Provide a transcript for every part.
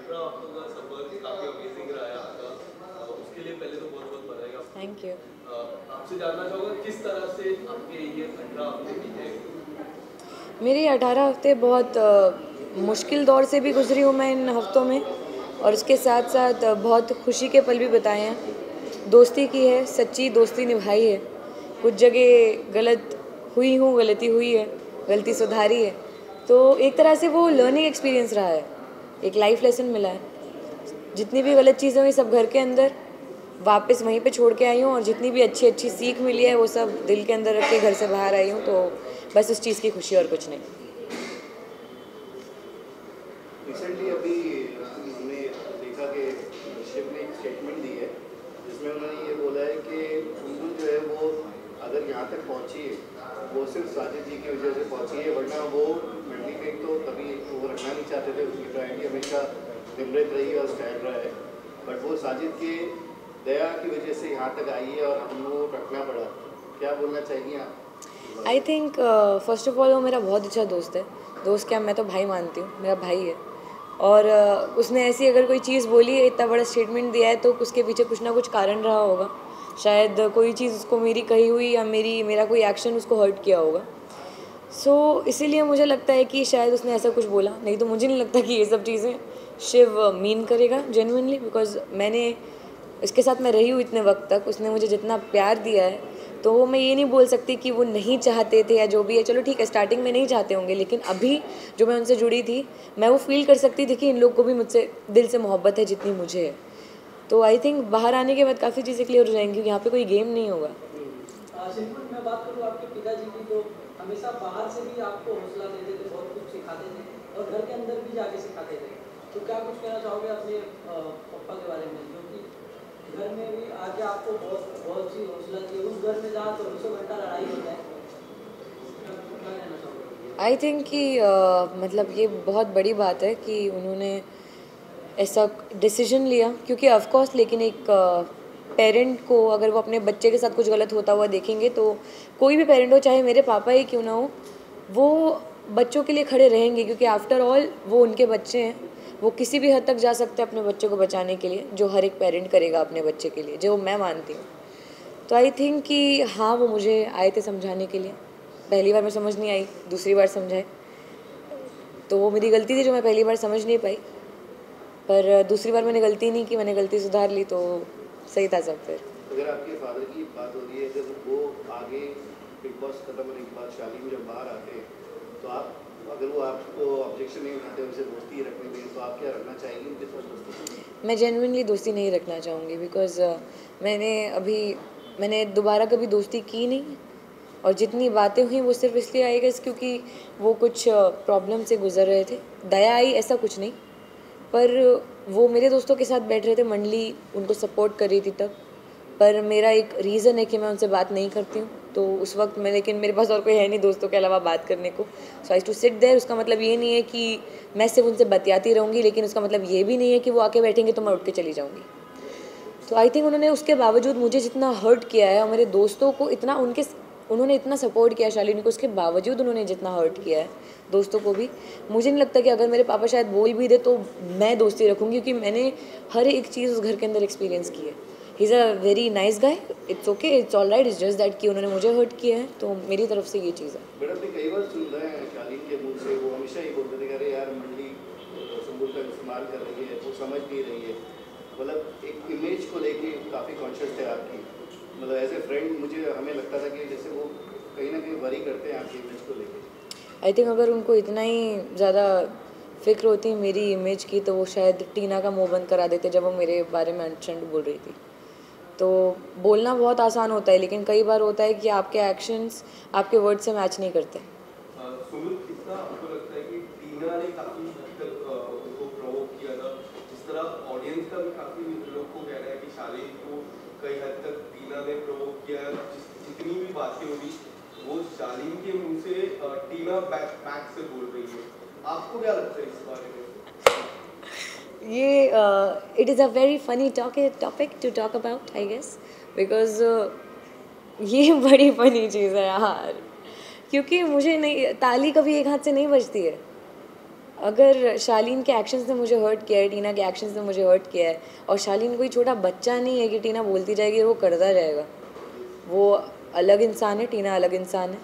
Ultra आपलों का संपर्क काफ़ी अमेजिंग रहा है आपका, उसके लिए पहले तो बहुत बहुत बधाई आपको। Thank you. आपसे जानना चाहूँगा किस तरह से आपके ये 18 हफ्ते बीते। मेरे 18 हफ्ते बहुत मुश्किल दौर से भी गुजरी हूँ मैं इन हफ्तों में, और उसके साथ साथ बहुत खुशी के पल भी बिताए हैं। दोस्ती की है, सच्ची दोस्ती निभाई है। कुछ जगह गलत हुई हूँ, गलती हुई है, गलती सुधारी है। तो एक तरह से वो लर्निंग एक्सपीरियंस रहा है, एक लाइफ लेसन मिला है। जितनी भी गलत चीज़ें हुई सब घर के अंदर वापस वहीं पे छोड़ के आई हूँ, और जितनी भी अच्छी अच्छी सीख मिली है वो सब दिल के अंदर रख के घर से बाहर आई हूँ। तो बस उस चीज़ की खुशी और कुछ नहीं। रिसेंटली अभी हमने देखा कि शिव ने एक स्टेटमेंट दी है जिसमें उन्होंने ये बोला है कि कुंदू जो है वो अगर यहाँ तक पहुँची है वो सिर्फ साजिद जी की वजह से पहुँची है, वरना वो मंडली में तो कभी वो रखना नहीं चाहते थे। उसकी प्रायोरिटी हमेशा निमृत रही और स्टैंड रहा है, बट वो साजिद के दया की वजह से यहाँ तक आई है और हमको रखना पड़ा। क्या बोलना चाहिए आप? I think first of all वो मेरा बहुत अच्छा दोस्त है। दोस्त क्या, मैं तो भाई मानती हूँ, मेरा भाई है। और उसने ऐसी अगर कोई चीज़ बोली है, इतना बड़ा स्टेटमेंट दिया है, तो उसके पीछे कुछ ना कुछ कारण रहा होगा। शायद कोई चीज़ उसको मेरी कही हुई या मेरा कोई एक्शन उसको हर्ट किया होगा। सो इसीलिए मुझे लगता है कि शायद उसने ऐसा कुछ बोला, नहीं तो मुझे नहीं लगता कि ये सब चीज़ें शिव मीन करेगा जेन्युइनली। बिकॉज मैंने इसके साथ मैं रही हूँ इतने वक्त तक, उसने मुझे जितना प्यार दिया है, तो मैं ये नहीं बोल सकती कि वो नहीं चाहते थे या जो भी है। चलो ठीक है, स्टार्टिंग में नहीं चाहते होंगे, लेकिन अभी जो मैं उनसे जुड़ी थी, मैं वो फील कर सकती थी कि इन लोग को भी मुझसे दिल से मोहब्बत है जितनी मुझे है। तो आई थिंक बाहर आने के बाद काफ़ी चीज़ें क्लियर हो जाएंगी। यहाँ पे कोई गेम नहीं होगा। सिंपल मैं बात करूँ आपके पिताजी की, तो हमेशा बाहर से भी आपको हौसला देते थे, बहुत कुछ सिखाते थे, और घर के अंदर भी जाके सिखाते थे। तो क्या कुछ कहना चाहोगे अपने पापा के बारे में, जो कि घर में भी आके आपको बहुत बहुत सी हौसला दी, उस घर में जहाँ 24 घंटा लड़ाई होता है, क्या कहना चाहोगे? आई थिंक कि मतलब ये बहुत बड़ी बात है कि उन्होंने ऐसा डिसीजन लिया, क्योंकि ऑफ कोर्स, लेकिन एक पेरेंट को अगर वो अपने बच्चे के साथ कुछ गलत होता हुआ देखेंगे, तो कोई भी पेरेंट हो, चाहे मेरे पापा ही क्यों ना हो, वो बच्चों के लिए खड़े रहेंगे। क्योंकि आफ्टर ऑल वो उनके बच्चे हैं, वो किसी भी हद तक जा सकते हैं अपने बच्चे को बचाने के लिए, जो हर एक पेरेंट करेगा अपने बच्चे के लिए, जो मैं मानती हूँ। तो आई थिंक कि हाँ, वो मुझे आए थे समझाने के लिए। पहली बार मैं समझ नहीं आई, दूसरी बार समझाए, तो वो मेरी गलती थी जो मैं पहली बार समझ नहीं पाई। पर दूसरी बार मैंने गलती नहीं की, मैंने गलती सुधार ली, तो सही था सब फिर। अगर आपके फादर की बात हो रही है, अगर वो आगे बिग बॉस खत्म होने के बाद शादी में जब बाहर आते हैं, तो आप, अगर वो आपको ऑब्जेक्शन नहीं उठाते, उनसे दोस्ती रखने में, तो आप क्या रखना चाहेंगे उनके साथ दोस्ती? मैं जेन्युइनली दोस्ती नहीं रखना चाहूँगी, बिकॉज मैंने दोबारा कभी दोस्ती की नहीं। और जितनी बातें हुई वो सिर्फ इसलिए आई गेस क्योंकि वो कुछ प्रॉब्लम से गुजर रहे थे। दया आई ऐसा कुछ नहीं, पर वो मेरे दोस्तों के साथ बैठ रहे थे, मंडली उनको सपोर्ट कर रही थी तब। पर मेरा एक रीज़न है कि मैं उनसे बात नहीं करती हूँ, तो उस वक्त मैं, लेकिन मेरे पास और कोई है नहीं दोस्तों के अलावा बात करने को। सो आई टू सिट देयर। उसका मतलब ये नहीं है कि मैं सिर्फ उनसे बतियाती रहूँगी, लेकिन उसका मतलब ये भी नहीं है कि वो आके बैठेंगे तो मैं उठ के चली जाऊँगी। तो आई थिंक उन्होंने उसके बावजूद मुझे जितना हर्ट किया है, और मेरे दोस्तों को इतना उन्होंने इतना सपोर्ट किया शालिनी को, उसके बावजूद उन्होंने जितना हर्ट किया है दोस्तों को भी, मुझे नहीं लगता कि अगर मेरे पापा शायद बोल भी दे तो मैं दोस्ती रखूँगी, क्योंकि मैंने हर एक चीज़ उस घर के अंदर एक्सपीरियंस की है। He is a very nice guy, it's okay, it's all right, it's just that कि उन्होंने मुझे हर्ट किया है, तो मेरी तरफ से ये चीज़ है। बट आपने कई बार सुन रहे हैं शालीन के मुंह से, वो हमेशा ही बोलते थे कि अरे यार मंडली संबूल का इस्तेमाल कर रही है, वो समझ नहीं रही है। मतलब एक इमेज को लेके काफ़ी कॉन्शियस थे आपकी, मतलब एज ए फ्रेंड मुझे हमें लगता था कि जैसे वो कहीं ना कहीं वरी करते हैं आपकी इमेज को लेके। आई थिंक अगर उनको इतना ही ज़्यादा फिक्र होती मेरी इमेज की, तो वो शायद टीना का मुंह बंद करा देते जब वो मेरे बारे में अनचंड बोल रही थी। तो बोलना बहुत आसान होता है, लेकिन कई बार होता है कि आपके एक्शंस आपके वर्ड से मैच नहीं करते। सुमित, कितना आपको लगता है कि टीना ने काफ़ी हद तक उनको प्रोवोक किया था? जिस तरह ऑडियंस का भी काफ़ी लोग को कह रहा है कि शालीन को कई हद तक टीना ने प्रोवोक किया है। जितनी भी बातें हुई वो शालीन के मुंह से टीना बैक से बोल रही है। आपको क्या लगता है इस बारे में? ये it is a very funny topic to talk about, I guess, because ये बड़ी फनी चीज़ है यार, क्योंकि मुझे नहीं, ताली कभी एक हाथ से नहीं बजती है। अगर शालीन के एक्शंस ने मुझे हर्ट किया है, टीना के एक्शंस ने मुझे हर्ट किया है, और शालीन कोई छोटा बच्चा नहीं है कि टीना बोलती जाएगी वो करता जाएगा। वो अलग इंसान है, टीना अलग इंसान है।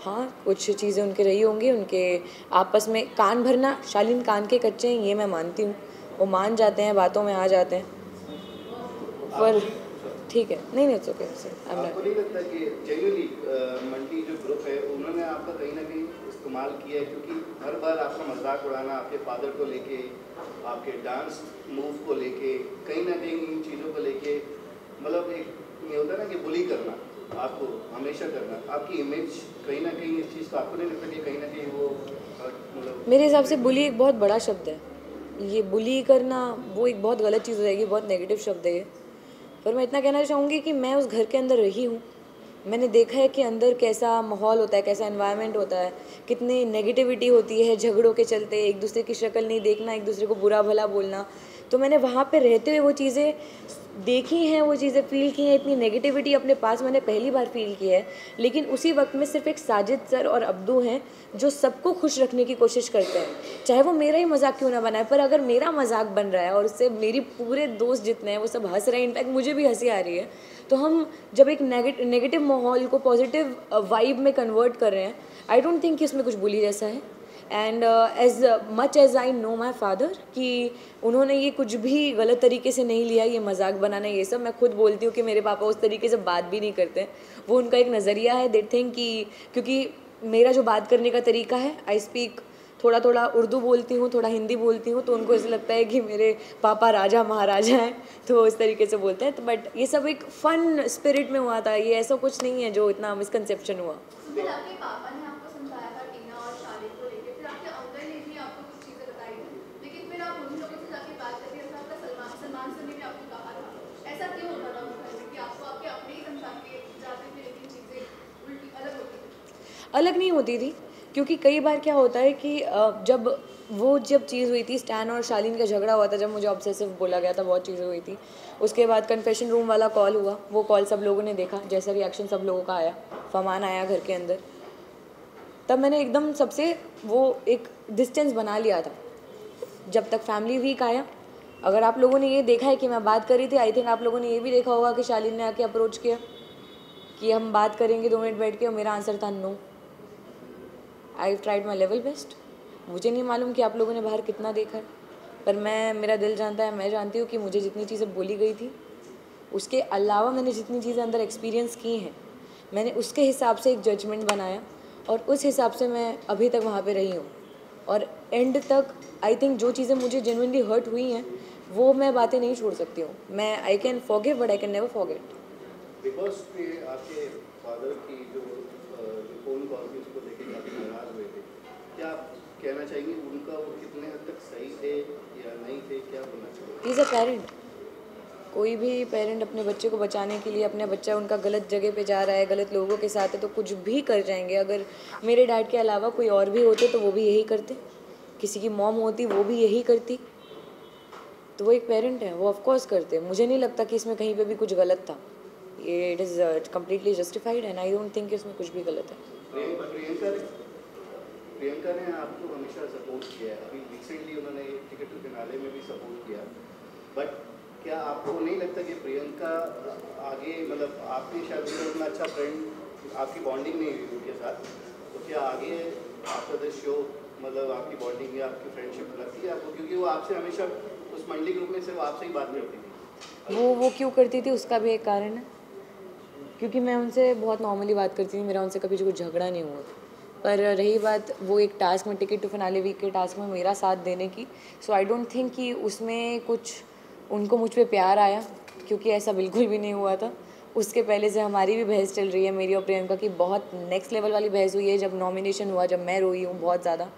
हाँ, कुछ चीज़ें उनके रही होंगी, उनके आपस में कान भरना, शालीन कान के कच्चे हैं ये मैं मानती हूँ, वो मान जाते हैं, बातों में आ जाते हैं, पर ठीक है। नहीं नहीं, ओके आपको नहीं लगता कि जेन्युइनली मंडी जो ग्रुप है उन्होंने आपका कहीं ना कहीं इस्तेमाल किया है? क्योंकि हर बार आपका मजाक उड़ाना, आपके फादर को लेके, आपके डांस मूव को लेके, कहीं ना कहीं इन चीज़ों को लेके, मतलब एक ये होता है ना कि बुली करना, आपको हमेशा करना, आपकी इमेज कहीं ना कहीं इस चीज़ को आपको नहीं लगता कि कहीं ना कहीं वो मतलब? मेरे हिसाब से बुली एक बहुत बड़ा शब्द है। ये बुली करना वो एक बहुत गलत चीज़ हो जाएगी, बहुत नेगेटिव शब्द है ये। पर मैं इतना कहना चाहूँगी कि मैं उस घर के अंदर रही हूँ, मैंने देखा है कि अंदर कैसा माहौल होता है, कैसा एनवायरनमेंट होता है, कितनी नेगेटिविटी होती है झगड़ों के चलते, एक दूसरे की शक्ल नहीं देखना, एक दूसरे को बुरा भला बोलना। तो मैंने वहाँ पे रहते हुए वो चीज़ें देखी हैं, वो चीज़ें फील की हैं। इतनी नेगेटिविटी अपने पास मैंने पहली बार फील की है। लेकिन उसी वक्त में सिर्फ एक साजिद सर और अब्दू हैं जो सबको खुश रखने की कोशिश करते हैं, चाहे वो मेरा ही मजाक क्यों ना बनाए। पर अगर मेरा मजाक बन रहा है और उससे मेरी पूरे दोस्त जितने हैं वो सब हंस रहे हैं, इनफैक्ट मुझे भी हंसी आ रही है, तो हम जब एक नेगेटिव माहौल को पॉजिटिव वाइब में कन्वर्ट कर रहे हैं, आई डोंट थिंक कि उसमें कुछ बुली जैसा है। And as much as I know my father कि उन्होंने ये कुछ भी गलत तरीके से नहीं लिया, ये मजाक बनाना ये सब। मैं खुद बोलती हूँ कि मेरे पापा उस तरीके से बात भी नहीं करते, वो उनका एक नज़रिया है। दे थिंक कि क्योंकि मेरा जो बात करने का तरीका है, आई स्पीक थोड़ा थोड़ा उर्दू बोलती हूँ, थोड़ा हिंदी बोलती हूँ, तो उनको ऐसा लगता है कि मेरे पापा राजा महाराजा हैं, तो इस तरीके से बोलते हैं। तो बट ये सब एक फ़न स्पिरिट में हुआ था, ये ऐसा कुछ नहीं है जो इतना मिसकंसेप्शन हुआ। फिर आपके पापा ने आपको समझाया था टीना और शालिन को लेके, फिर आपके अंकल ने भी आपको कुछ चीज़ें बताई थी, लेकिन फिर आप उन लोगों से जाके बात करते हैं, ऐसा सलमान सर ने भी आपको कहा था। ऐसा क्यों होता था उस घर में कि आपको आपके अपने ही समझा के जाते थे, लेकिन चीज़ें उल्टी अलग होती थी? अलग नहीं होती थी, क्योंकि कई बार क्या होता है कि जब चीज़ हुई थी, स्टैन और शालीन का झगड़ा हुआ था, जब मुझे ऑब्सेसिव बोला गया था, बहुत चीज़ें हुई थी। उसके बाद कन्फेशन रूम वाला कॉल हुआ, वो कॉल सब लोगों ने देखा, जैसा रिएक्शन सब लोगों का आया, फरमान आया घर के अंदर, तब मैंने एकदम सबसे वो एक डिस्टेंस बना लिया था। जब तक फैमिली वीक आया, अगर आप लोगों ने ये देखा है कि मैं बात कर रही थी, आई थिंक आप लोगों ने ये भी देखा होगा कि शालीन ने आके अप्रोच किया कि हम बात करेंगे 2 मिनट बैठ के, और मेरा आंसर था no. I tried my level best. मुझे नहीं मालूम कि आप लोगों ने बाहर कितना देखा है, पर मेरा दिल जानता है, मैं जानती हूँ कि मुझे जितनी चीज़ें बोली गई थी, उसके अलावा मैंने जितनी चीज़ें अंदर एक्सपीरियंस की हैं, मैंने उसके हिसाब से एक जजमेंट बनाया, और उस हिसाब से मैं अभी तक वहाँ पे रही हूँ। और एंड तक आई थिंक जो चीज़ें मुझे जेन्युइनली हर्ट हुई हैं, वो मैं बातें नहीं छोड़ सकती हूँ। मैं I can forgive but I can never forget. Because पे आपके फादर की जो फ़ोन कॉल थी उसको लेके काफ़ी नाराज़ हुए थे, क्या आप कहना चाहेंगे उनका वो कितने हद तक सही थे या नहीं थे, क्या बोलना चाहेंगे? He is a parent. कोई भी पेरेंट अपने बच्चे को बचाने के लिए, अपने बच्चा उनका गलत जगह पे जा रहा है, गलत लोगों के साथ है, तो कुछ भी कर जाएंगे। अगर मेरे डैड के अलावा कोई और भी होते तो वो भी यही करते, किसी की मॉम होती वो भी यही करती। तो वो एक पेरेंट है, वो ऑफकोर्स करते। मुझे नहीं लगता कि इसमें कहीं पे भी कुछ गलत था। ये it is completely justified and I don't think इसमें कुछ भी गलत है। प्रियंका ने आपको हमेशा सपोर्ट किया है, अभी रिसेंटली उन्होंने टिकट टू फिनाले में भी सपोर्ट किया, बट क्या आपको नहीं लगता कि प्रियंका आगे, मतलब आपने शायद उतना अच्छा फ्रेंड, आपकी बॉन्डिंग नहीं हुई उनके साथ, तो क्या आगे आफ्टर द शो मतलब आपकी बॉन्डिंग या आपकी फ्रेंडशिप लगती है आपको? क्योंकि वो आपसे हमेशा उस मंडली ग्रुप में सिर्फ आपसे ही बात करती थी। वो क्यों करती थी उसका भी एक कारण है, क्योंकि मैं उनसे बहुत नॉर्मली बात करती थी, मेरा उनसे कभी कुछ झगड़ा नहीं हुआ। पर रही बात वो एक टास्क में, टिकट टू फिनाले वीक के टास्क में मेरा साथ देने की, सो आई डोंट थिंक कि उसमें कुछ उनको मुझ पे प्यार आया, क्योंकि ऐसा बिल्कुल भी नहीं हुआ था। उसके पहले से हमारी भी बहस चल रही है, मेरी और प्रियंका की बहुत नेक्स्ट लेवल वाली बहस हुई है। जब नॉमिनेशन हुआ, जब मैं रोई हूँ बहुत ज़्यादा,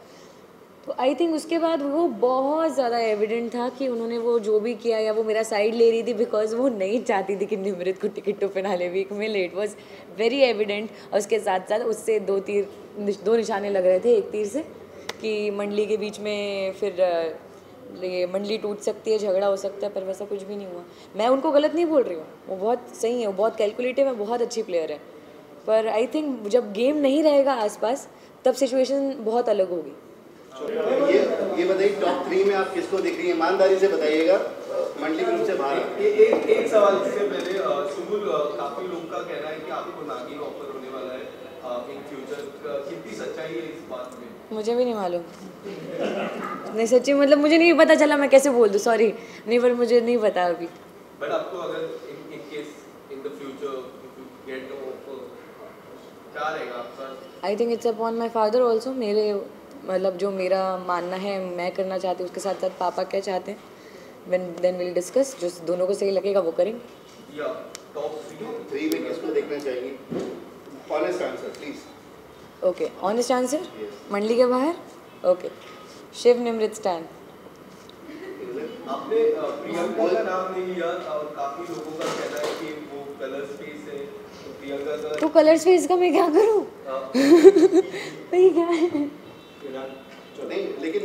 तो आई थिंक उसके बाद वो बहुत ज़्यादा एविडेंट था कि उन्होंने वो जो भी किया, या वो मेरा साइड ले रही थी बिकॉज वो नहीं चाहती थी कि निमृत को टिकट टू फिनाले वीक मिले। It was very evident. और उसके साथ साथ उससे दो निशाने लग रहे थे एक तीर से, कि मंडली के बीच में फिर ये मंडली टूट सकती है, झगड़ा हो सकता है, पर वैसा कुछ भी नहीं हुआ। मैं उनको गलत नहीं बोल रही हूँ, वो बहुत सही है, वो बहुत कैलकुलेटिव है, बहुत अच्छी प्लेयर है। पर आई थिंक जब गेम नहीं रहेगा आसपास, तब सिचुएशन बहुत अलग होगी। ये बताइए टॉप 3 में आप किसको देख रही हैं? ईमानदारी से बताइएगा, मंडली ग्रुप से बाहर। एक सवाल से पहले सुबुल, काफी लोग का कहना है कि आपको नागिन ऑफर होने वाला है इन फ्यूचर, कितनी सच्चाई है इस बात में? मुझे भी नहीं मालूम। नहीं सच्ची, मतलब मुझे नहीं पता चला, मैं कैसे बोल दूँ, सॉरी। नहीं, पर मुझे नहीं पता अभी। बट आपको अगर in case in the future if you get the offer, क्या रहेगा आपका? I think it's upon my father also. मेरे मतलब जो मेरा मानना है मैं करना चाहती हूँ, उसके साथ साथ पापा क्या चाहते हैं, देन विल डिस्कस। जो दोनों को सही लगेगा वो करेंगे। या टॉप 3 में किसको देखना चाहिए? Honest answer please. Okay, honest answer. मंडली के बाहर। Okay, Shiv Nimrit stan. आपने प्रियंका का नाम नहीं लिया और काफी लोगों का कहना है कि वो कलर स्पेस है, तो प्रियंका का तो कलर स्पेस का मैं क्या करूँ? वही क्या है? नहीं लेकिन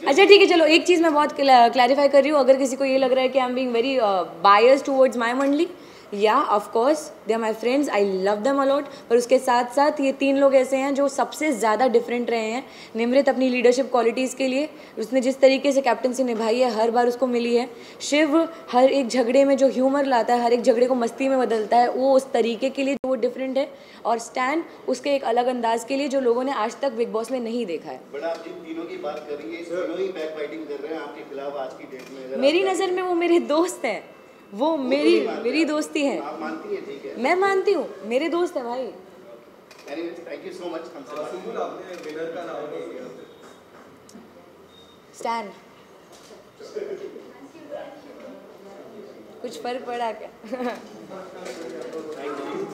अच्छा ठीक है, चलो एक चीज़ मैं बहुत क्लैरिफाई कर रही हूँ। अगर किसी को ये लग रहा है कि I am being very biased towards my मंडली, या of course they are my friends, I love them a lot. पर उसके साथ साथ ये 3 लोग ऐसे हैं जो सबसे ज़्यादा डिफरेंट रहे हैं। निमृत अपनी लीडरशिप क्वालिटीज़ के लिए, उसने जिस तरीके से कैप्टनसी निभाई है हर बार उसको मिली है। शिव हर एक झगड़े में जो ह्यूमर लाता है, हर एक झगड़े को मस्ती में बदलता है, वो उस तरीके के लिए वो डिफरेंट है। और स्टैन उसके एक अलग अंदाज के लिए जो लोगों ने आज तक बिग बॉस में नहीं देखा है। बट आप जिन तीनों की बात कर रही है, तीनों ही बैक फाइटिंग कर रहे हैं आपके खिलाफ आज की डेट में। मेरी नज़र में वो मेरे दोस्त हैं, वो मेरी दोस्ती है। आप मानती हैं? ठीक है, मैं मानती हूँ, मेरे दोस्त है भाई। Anyways thank you so much हमसे बात सुबुल, आपने विनर का नाम नहीं लिया। स्टैन, कुछ फर्क पड़ा क्या?